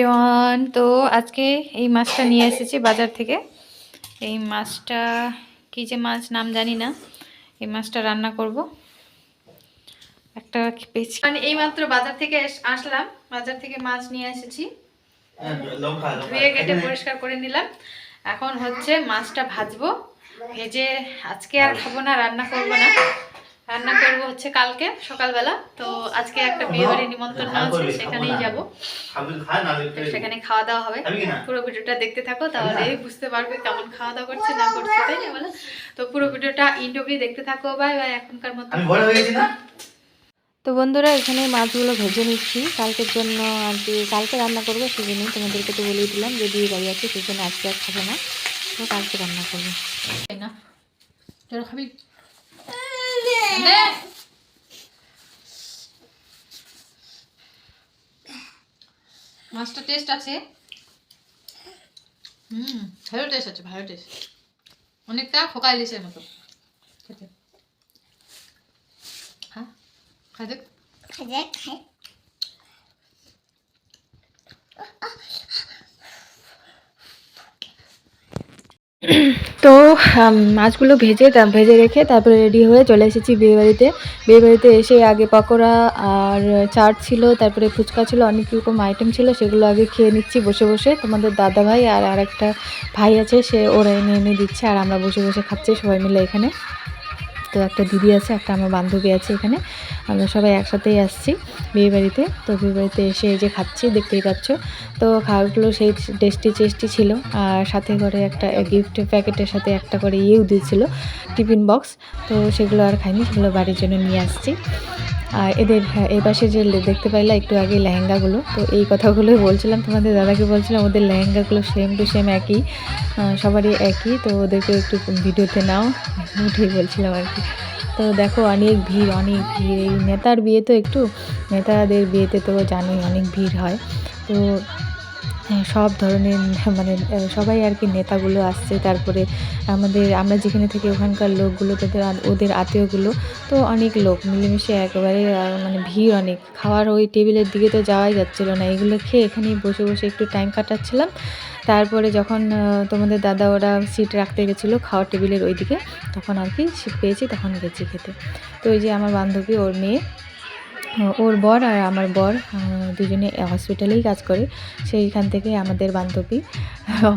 Everyone, তো আজকে এই মাছটা নিয়ে এসেছি বাজার থেকে। এই মাছটা কী যে মাছ নাম জানি না। এই মাছটা রান্না করব। একটা পেয়েছি, মানে এইমাত্র বাজার থেকে আসলাম। বাজার থেকে মাছ নিয়ে এসেছি, ধুয়ে কেটে পরিষ্কার করে নিলাম। এখন হচ্ছে মাছটা ভাজবো। ভেজে আজকে আর খাবো না, রান্না করব না। রান্না করব হচ্ছে কালকে সকালবেলা। তো আজকে একটা বিয়ে বাড়ি নিমন্ত্রণ আছে, সেখানেই যাব। সেখানে খাওয়া দাওয়া হবে। পুরো ভিডিওটা দেখতে থাকো, তাহলে বুঝতে পারবে কেমন খাওয়া দাওয়া করছে না করছে, তাই না বলো? তো পুরো ভিডিওটা এন্ড অবধি দেখতে থাকো। বাই বাই, এখনকার মতো। তো বন্ধুরা, এখানে মাছগুলো ভেজে নিচ্ছি কালকের জন্য আর কি। কালকে রান্না করবো, সেজন্যই তোমাদেরকে তো বলেই দিলাম যে বিয়ে বাড়ি আছে, সেজন্য আজকে আর খাবো না। তো কালকে রান্না করবো, তাই না? তোরা খাবি? মাছটা টেস্ট আছে। ভালো টেস্ট আছে, ভালো টেস্ট। অনেকটা খোকা ইলিশের মতো খেতে। হ্যাঁ, খাই দেখ। তো মাছগুলো ভেজে রেখে তারপরে রেডি হয়ে চলে এসেছি বিয়েবাড়িতে। বিয়েবাড়িতে এসে আগে পকোড়া আর চাট ছিল, তারপরে ফুচকা ছিল, অনেক রকম আইটেম ছিল। সেগুলো আগে খেয়ে নিচ্ছি বসে বসে। তোমাদের দাদা ভাই আর একটা ভাই আছে, সে ওরা এনে দিচ্ছে, আর আমরা বসে বসে খাচ্ছি সবাই মিলে এখানে। তো একটা দিদি আছে, একটা আমার বান্ধবী আছে এখানে। আমরা সবাই একসাথেই আসছি বিয়েবাড়িতে। তো বিয়েবাড়িতে এসে এই যে খাচ্ছি, দেখতেই পাচ্ছ। তো খাবারগুলো সেই টেস্টি ছিল। আর সাথে করে একটা গিফট প্যাকেটের সাথে একটা করে দিয়েছিল, টিফিন বক্স। তো সেগুলো আর খাইনি, সেগুলো বাড়ির জন্য নিয়ে আসছি। আর এদের এই পাশে যে দেখতে পাইলা একটু আগে লেহেঙ্গাগুলো, তো এই কথাগুলোই বলছিলাম তোমাদের দাদাকে, বলছিলাম ওদের লেহেঙ্গাগুলো সেম টু সেম একই, সবারই একই। তো ওদেরকে একটু ভিডিওতে নাও, উঠেই বলছিলাম আর কি। তো দেখো অনেক ভিড় এই নেতার বিয়ে, তো একটু নেতাদের বিয়েতে তো জানোই অনেক ভিড় হয়। তো সব ধরনের মানে সবাই আর কি, নেতাগুলো আসছে, তারপরে আমরা যেখানে থেকে ওখানকার লোকগুলো, ওদের আত্মীয়গুলো, তো অনেক লোক মিলেমিশে একেবারে মানে ভিড় অনেক। খাওয়ার ওই টেবিলের দিকে তো যাওয়াই যাচ্ছিল না। এগুলো খেয়ে এখানেই বসে বসে একটু টাইম কাটাচ্ছিলাম। তারপরে যখন তোমাদের দাদা ওরা সিট রাখতে গেছিলো খাওয়ার টেবিলের ওই দিকে, তখন আর কি সিট পেয়েছি, তখন গেছি খেতে। তো এই যে আমার বান্ধবী, ওর মেয়ে, ওর বর আর আমার বর দুজনে হসপিটালেই কাজ করে, সেইখান থেকে আমাদের বান্ধবী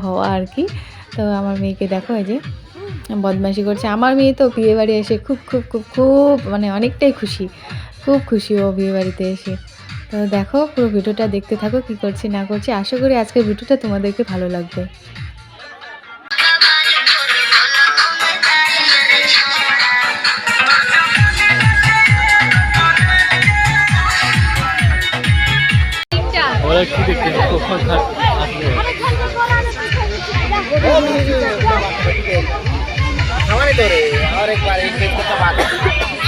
হওয়া আর কি। তো আমার মেয়েকে দেখো, এই যে বদমাইশি করছে। আমার মেয়ে তো বিয়েবাড়ি এসে খুব খুব খুব খুব মানে অনেকটাই খুব খুশি ও বিয়েবাড়িতে এসে। তো দেখো পুরো ভিডিওটা দেখতে থাকো, কী করছি না করছি। আশা করি আজকের ভিডিওটা তোমাদেরকে ভালো লাগবে। और एक बार एक